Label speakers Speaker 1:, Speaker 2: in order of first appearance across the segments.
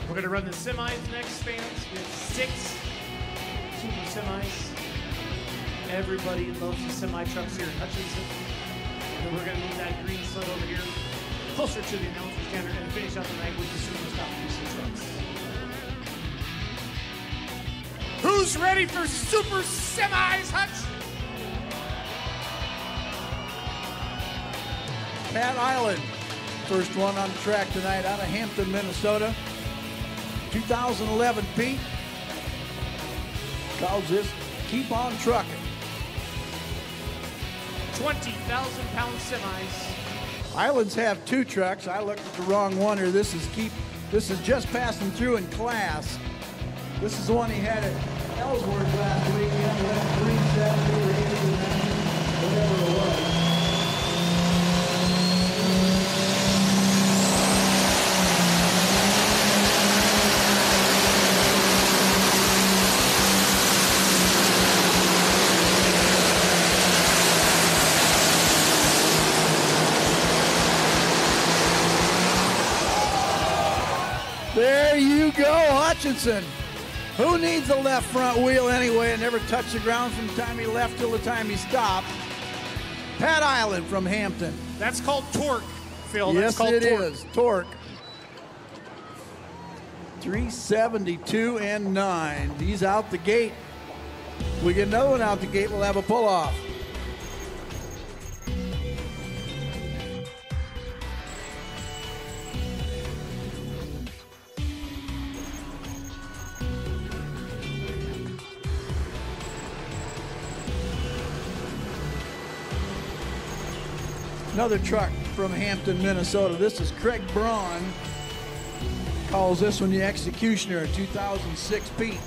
Speaker 1: We're going to run the semis next, fans. We have 6 super semis. Everybody loves the semi trucks here in Hutchinson. And then we're going to move that green sled over here closer to the announcer standard and finish out the night with the super stock racing trucks. Who's ready for super semis, Hutch?
Speaker 2: Pat Island, first one on the track tonight out of Hampton, Minnesota. 2011 Pete calls this Keep On Trucking.
Speaker 1: 20,000-pound semis.
Speaker 2: Islands have 2 trucks. I looked at the wrong one here. This is just passing through in class. This is the one he had at Ellsworth last week. He had 370 or 80 or 90, whatever it was. There you go, Hutchinson. Who needs a left front wheel anyway and never touched the ground from the time he left till the time he stopped? Pat Island from Hampton.
Speaker 1: That's called torque, Phil. That's
Speaker 2: Yes,
Speaker 1: called
Speaker 2: it
Speaker 1: torque.
Speaker 2: is. Torque. 372 and 9. He's out the gate. If we get another one out the gate, we'll have a pull-off. Another truck from Hampton, Minnesota. This is Craig Braun. Calls this one the Executioner, 2006 Pete.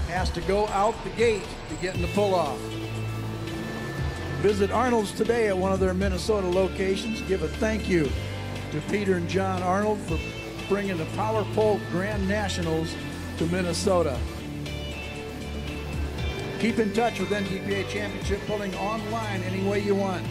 Speaker 2: Has to go out the gate to get in the pull-off. Visit Arnold's today at one of their Minnesota locations. Give a thank you to Peter and John Arnold for bringing the Power Pole Grand Nationals to Minnesota. Keep in touch with NTPA Championship Pulling online any way you want.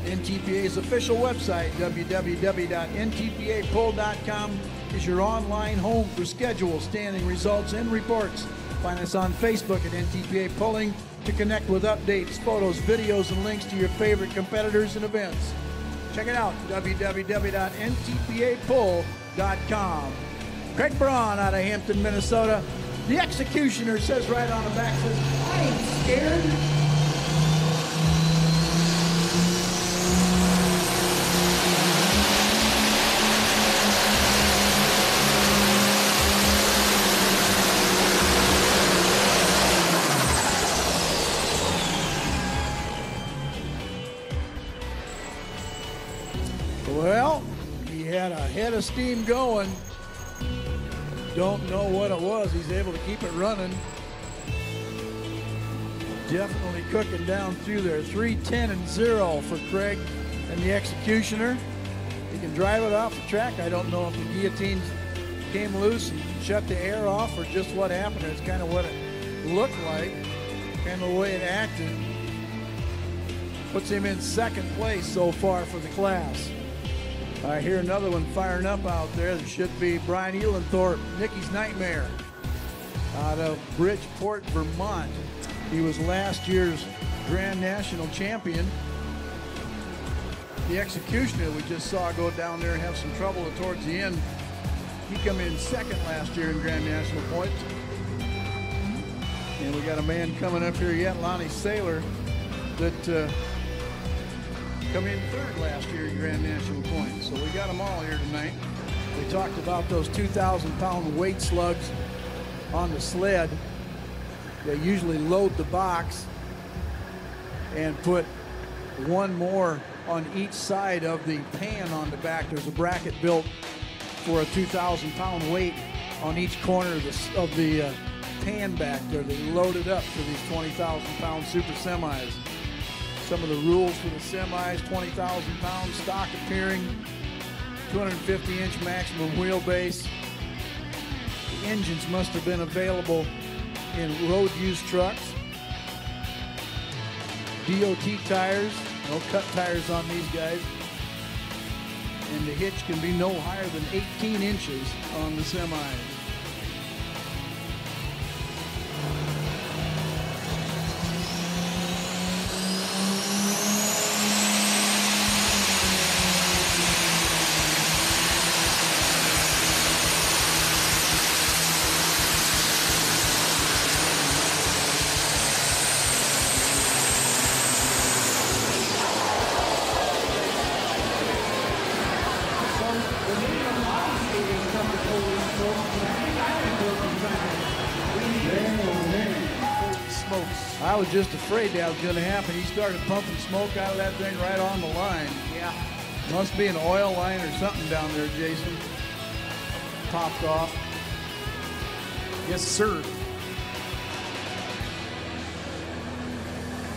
Speaker 2: NTPA's official website, www.ntpapull.com, is your online home for schedules, standing results, and reports. Find us on Facebook at NTPA Pulling to connect with updates, photos, videos, and links to your favorite competitors and events. Check it out, www.ntpapull.com. Craig Braun out of Hampton, Minnesota. The Executioner says right on the back, says, I ain't scared. Well, he had a head of steam going. Don't know what it was. He's able to keep it running. Definitely cooking down through there. 3:10-0 for Craig and the Executioner. He can drive it off the track. I don't know if the guillotines came loose and shut the air off or just what happened. It's kind of what it looked like, kind of the way it acted. Puts him in second place so far for the class. I hear another one firing up out there. There should be Brian Elenthorpe, Nicky's Nightmare, out of Bridgeport, Vermont. He was last year's Grand National Champion. The Executioner we just saw go down there and have some trouble towards the end. He came in second last year in Grand National points. And we got a man coming up here yet, Lonnie Saylor, that come in third last year in Grand National points. So we got them all here tonight. We talked about those 2,000-pound weight slugs on the sled. They usually load the box and put one more on each side of the pan on the back. There's a bracket built for a 2,000-pound weight on each corner of the pan back there. They load it up for these 20,000-pound super semis. Some of the rules for the semis: 20,000 pounds, stock appearing, 250-inch maximum wheelbase. The engines must have been available in road use trucks. DOT tires, no cut tires on these guys. and the hitch can be no higher than 18 inches on the semis. I was just afraid that was going to happen. He started pumping smoke out of that thing right on the line.
Speaker 1: Yeah.
Speaker 2: Must be an oil line or something down there, Jason. Popped off.
Speaker 1: Yes, sir.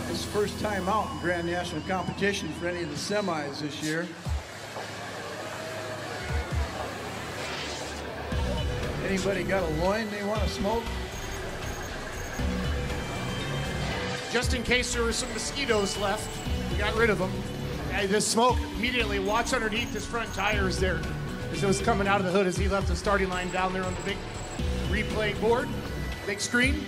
Speaker 2: This is the first time out in Grand National competition for any of the semis this year. Anybody got a loin they want to smoke?
Speaker 1: Just in case there were some mosquitoes left, we got rid of them. The smoke immediately, watch underneath his front tires there as it was coming out of the hood as he left the starting line down there on the big replay board, big screen.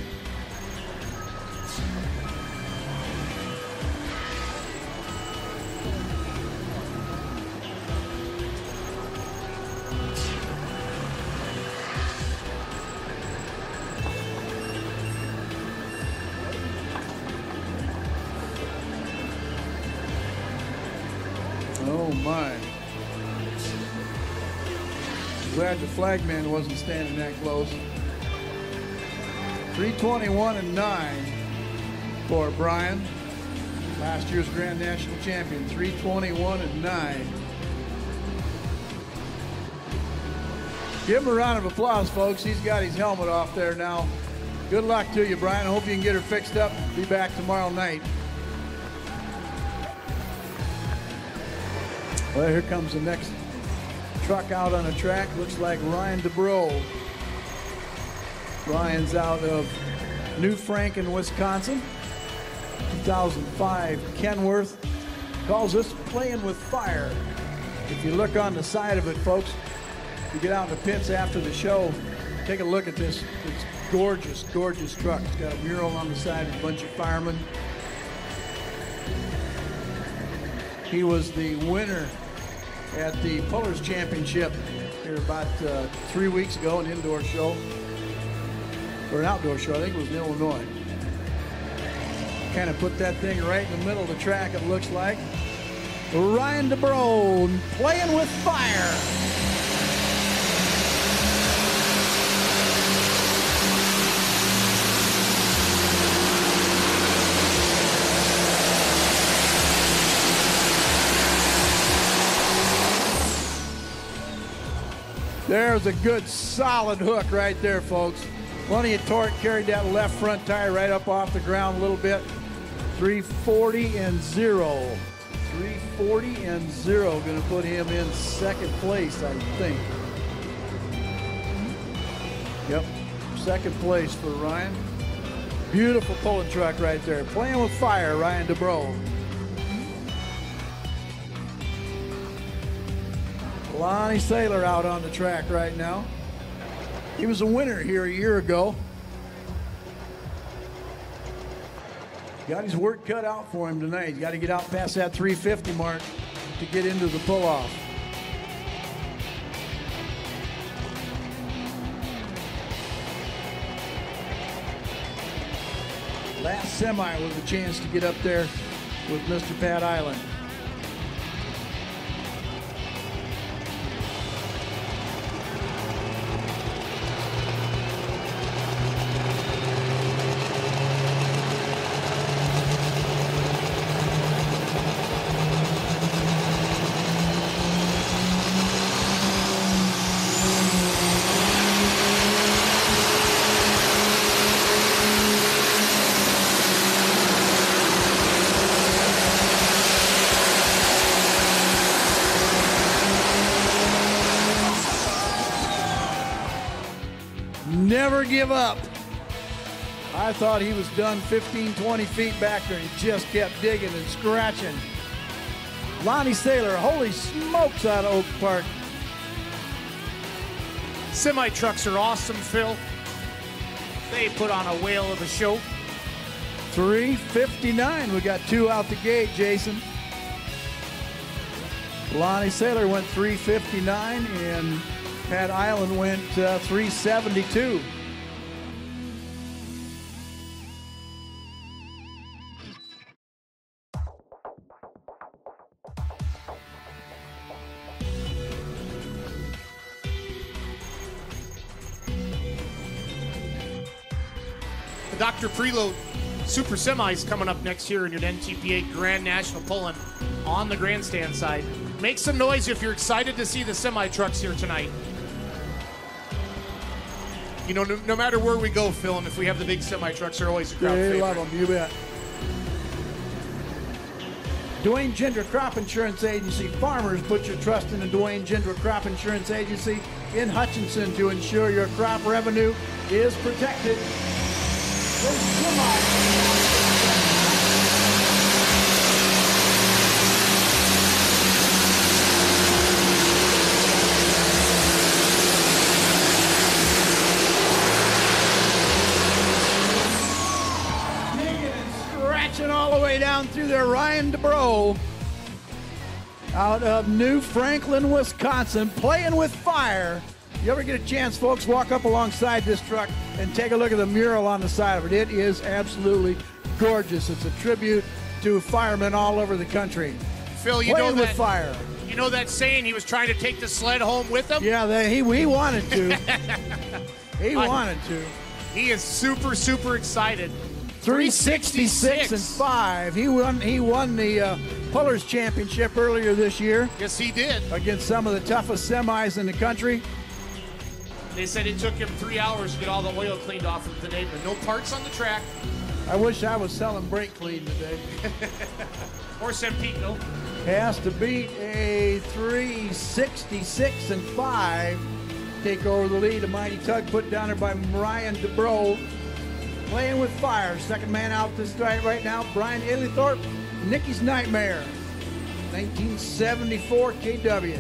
Speaker 2: Oh my. Glad the flagman wasn't standing that close. 321-9 for Brian. Last year's Grand National Champion, 321-9. Give him a round of applause, folks. He's got his helmet off there now. Good luck to you, Brian. I hope you can get her fixed up. Be back tomorrow night. Well, here comes the next truck out on the track. Looks like Ryan DeBro. Ryan's out of New Franken, Wisconsin. 2005 Kenworth. Calls this Playing with Fire. If you look on the side of it, folks, you get out in the pits after the show, take a look at this. It's gorgeous, gorgeous truck. It's got a mural on the side, a bunch of firemen. He was the winner at the Pullers Championship here about 3 weeks ago, an indoor show, or an outdoor show, I think it was in Illinois. Kind of put that thing right in the middle of the track, it looks like. Ryan DeBro, Playing with Fire. There's a good solid hook right there, folks. Plenty of torque, carried that left front tire right up off the ground a little bit. 340-0. 340-0, gonna put him in second place, I think. Yep, second place for Ryan. Beautiful pulling truck right there. Playing with Fire, Ryan DeBro. Lonnie Saylor out on the track right now. He was a winner here a year ago. Got his work cut out for him tonight. He's got to get out past that 350 mark to get into the pull-off. Last semi was a chance to get up there with Mr. Pat Island. Never give up. I thought he was done 15, 20 feet back there. He just kept digging and scratching. Lonnie Saylor, holy smokes, out of Oak Park.
Speaker 1: Semi trucks are awesome, Phil. They put on a whale of a show.
Speaker 2: 3:59. We got 2 out the gate, Jason. Lonnie Saylor went 3:59, and Pat Island went 3:72.
Speaker 1: The Dr. Preload Super Semis coming up next year in your NTPA Grand National pulling on the grandstand side. Make some noise if you're excited to see the semi trucks here tonight. You know, no matter where we go, Phil, and if we have the big semi trucks, they're always a crowd favorite.
Speaker 2: They love them, you bet. Dwayne Ginger Crop Insurance Agency. Farmers, put your trust in the Dwayne Ginger Crop Insurance Agency in Hutchinson to ensure your crop revenue is protected. Scratching all the way down through there, Ryan DeBro out of New Franklin, Wisconsin, playing with fire. You ever get a chance, folks, walk up alongside this truck and take a look at the mural on the side of it. It is absolutely gorgeous. It's a tribute to firemen all over the country.
Speaker 1: Phil, you
Speaker 2: playing
Speaker 1: know
Speaker 2: with
Speaker 1: that,
Speaker 2: fire.
Speaker 1: You know that saying, he was trying to take the sled home with him?
Speaker 2: Yeah, he wanted to. He wanted to.
Speaker 1: He is super, super excited.
Speaker 2: 366 and 5. He won the Pullers Championship earlier this year.
Speaker 1: Yes, he did.
Speaker 2: Against some of the toughest semis in the country.
Speaker 1: They said it took him 3 hours to get all the oil cleaned off him today, but no parts on the track.
Speaker 2: I wish I was selling brake clean today.
Speaker 1: Or Sempico.
Speaker 2: Has to beat a 366 and 5. Take over the lead. A mighty tug put down there by Ryan DeBro. Playing with fire. Second man out this night right now, Brian Aileythorpe, Nicky's Nightmare. 1974 KW.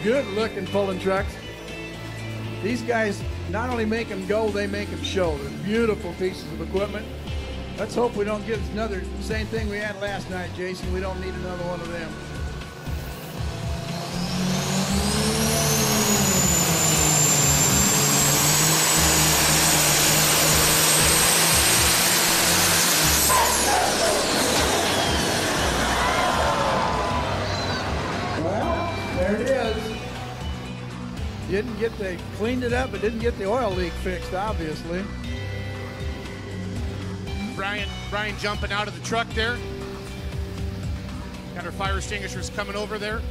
Speaker 2: Good looking pulling trucks. These guys not only make them go, they make them show. They're beautiful pieces of equipment. Let's hope we don't get another same thing we had last night, Jason. We don't need another one of them. Well, there it is. They cleaned it up, but didn't get the oil leak fixed, obviously.
Speaker 1: Brian jumping out of the truck there. Got our fire extinguishers coming over there.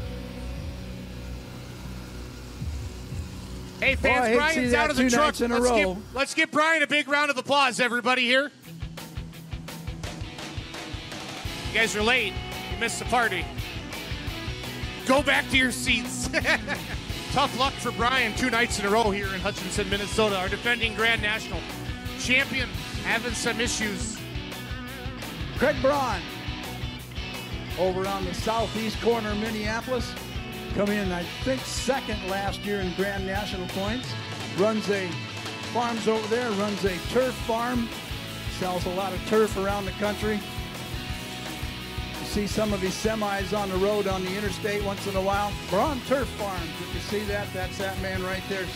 Speaker 1: Hey fans, Brian's out of the truck. Let's give Brian a big round of applause, everybody here. You guys are late. You missed the party. Go back to your seats. Tough luck for Brian 2 nights in a row here in Hutchinson, Minnesota. Our defending Grand National champion having some issues.
Speaker 2: Craig Braun over on the southeast corner of Minneapolis. Come in, I think, second last year in Grand National points. Runs a farms over there, runs a turf farm. Sells a lot of turf around the country. You see some of his semis on the road on the interstate once in a while. Braun Turf Farms, if you see that, that's that man right there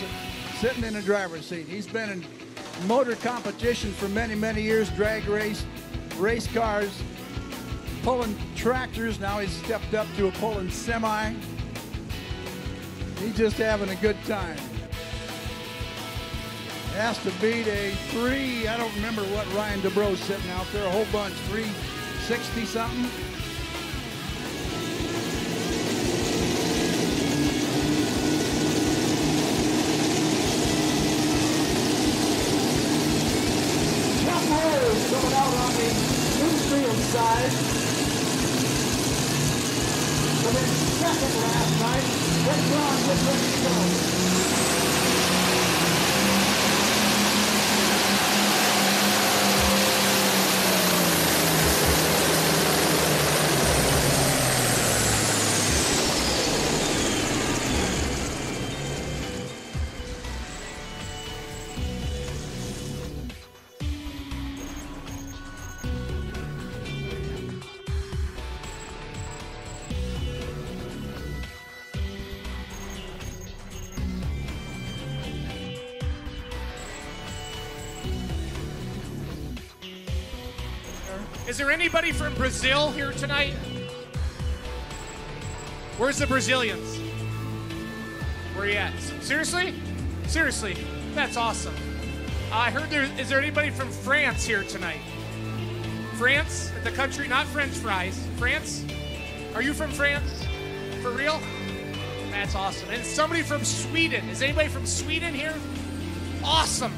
Speaker 2: sitting in the driver's seat. He's been in motor competition for many, many years, drag race cars, pulling tractors. Now he's stepped up to a pulling semi. He's just having a good time. Has to beat a 3, I don't remember what Ryan DeBro's sitting out there, a whole bunch, 360 something. Coming out on the infield side. Come in second last night. Craig Braun gets ready to go.
Speaker 1: Is there anybody from Brazil here tonight? Where's the Brazilians? Where are you at? Seriously? Seriously, that's awesome. I heard is there anybody from France here tonight? France, the country, not French fries. France? Are you from France? For real? That's awesome. And somebody from Sweden. Is anybody from Sweden here? Awesome.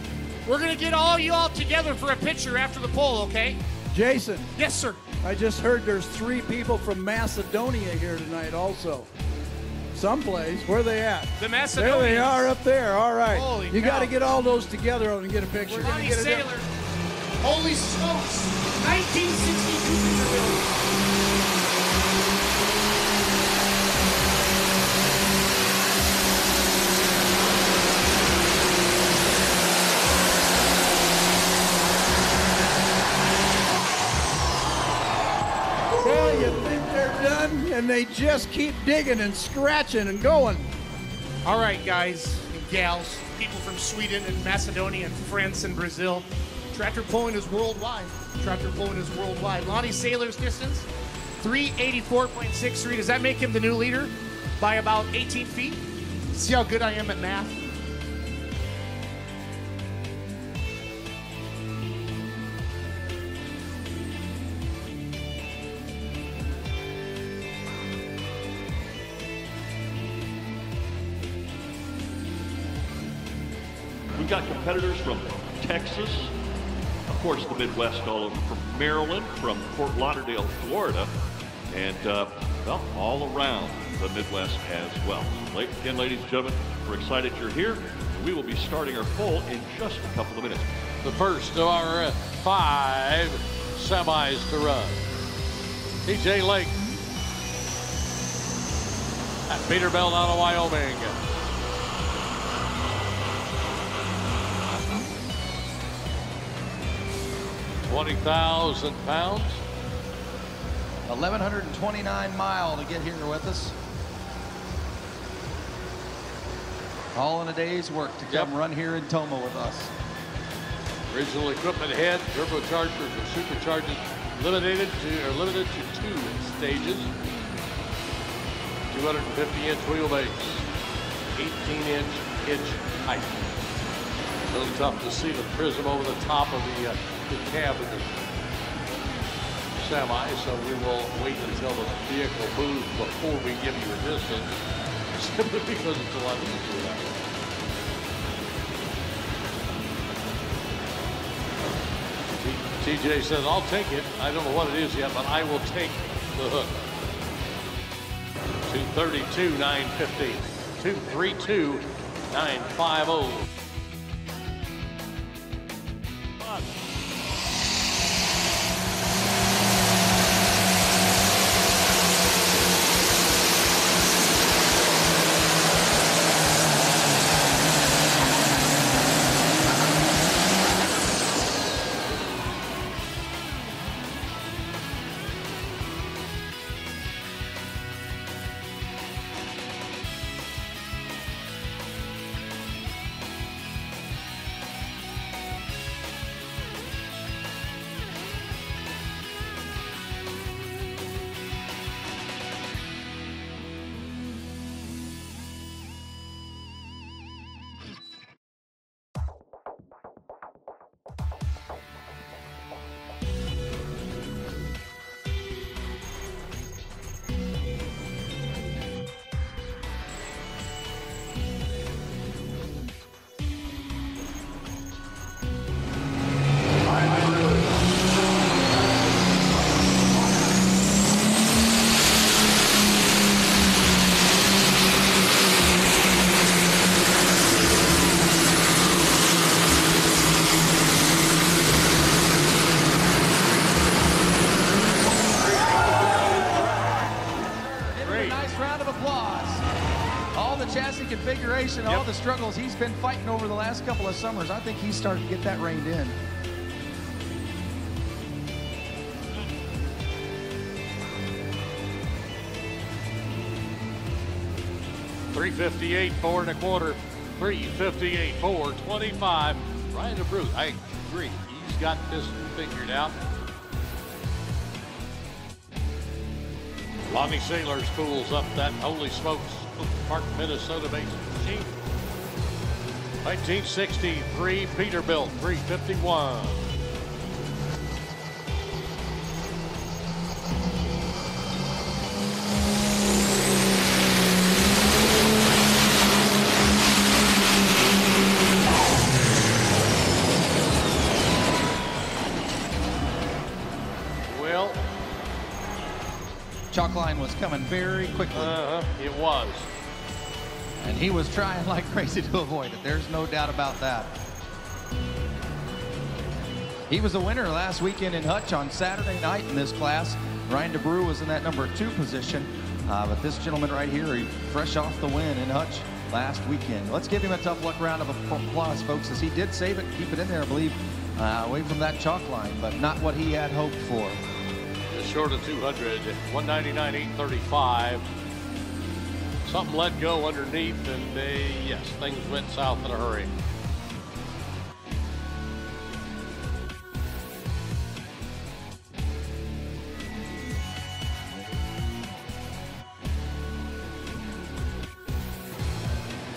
Speaker 1: We're gonna get all you all together for a picture after the poll, okay?
Speaker 2: Jason.
Speaker 1: Yes, sir.
Speaker 2: I just heard there's 3 people from Macedonia here tonight also. Someplace. Where are they at?
Speaker 1: The Macedonians.
Speaker 2: There they are up there. All right.
Speaker 1: Holy
Speaker 2: you
Speaker 1: cow.
Speaker 2: got to get all those together and get a picture.
Speaker 1: We're Lonnie Sailor. Holy smokes. 1962.
Speaker 2: Well, you think they're done, and they just keep digging and scratching and going.
Speaker 1: All right, guys and gals, people from Sweden and Macedonia and France and Brazil. Tractor pulling is worldwide. Tractor pulling is worldwide. Lonnie Sailor's distance, 384.63. Does that make him the new leader by about 18 feet? See how good I am at math?
Speaker 3: We've got competitors from Texas, of course the Midwest all over, from Maryland, from Fort Lauderdale, Florida, and well, all around the Midwest as well. So, again, ladies and gentlemen, we're excited you're here. We will be starting our poll in just a couple of minutes.
Speaker 4: The first of our 5 semis to run. TJ Lake at Peterbilt out of Wyoming. 20,000 pounds.
Speaker 5: 1,129 mile to get here with us. All in a day's work to come run here in Tomah with us.
Speaker 4: Original equipment head, turbochargers or superchargers limited to 2 stages. 250-inch wheelbase, 18-inch hitch height. A little tough to see the prism over the top of the cab of the semi, so we will wait until the vehicle moves before we give you a distance, simply because it's a lot easier that way. TJ says, I'll take it. I don't know what it is yet, but I will take the hook. 232, 950. 232, 950.
Speaker 5: Configuration, all the struggles he's been fighting over the last couple of summers. I think he's starting to get that reined in.
Speaker 4: $358, 4 1/4. $358, 425. Ryan DeBruce, I agree. He's got this figured out. Lonnie Sailor spools up that Holy Smokes Park, Minnesota-based machine. 1963 Peterbilt 351. Well,
Speaker 5: Chalk line was coming very quickly.
Speaker 4: it was.
Speaker 5: And he was trying like crazy to avoid it. There's no doubt about that. He was a winner last weekend in Hutch on Saturday night in this class. Ryan DeBrew was in that #2 position. But this gentleman right here, he fresh off the win in Hutch last weekend. Let's give him a tough luck round of applause, folks, as he did save it, keep it in there, I believe, away from that chalk line, but not what he had hoped for.
Speaker 4: Just short of 200, 199.835. Something let go underneath, and yes, things went south in a hurry.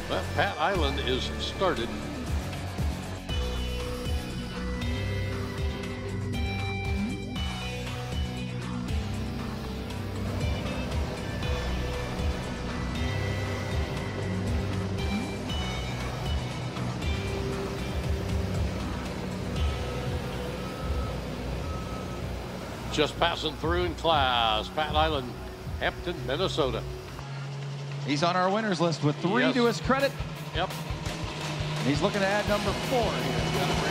Speaker 4: But Pat Island is started. Just passing through in class, Pat Island, Hampton, Minnesota.
Speaker 5: He's on our winners list with 3
Speaker 4: Yes.
Speaker 5: to his credit.
Speaker 4: Yep.
Speaker 5: He's looking to add #4 here.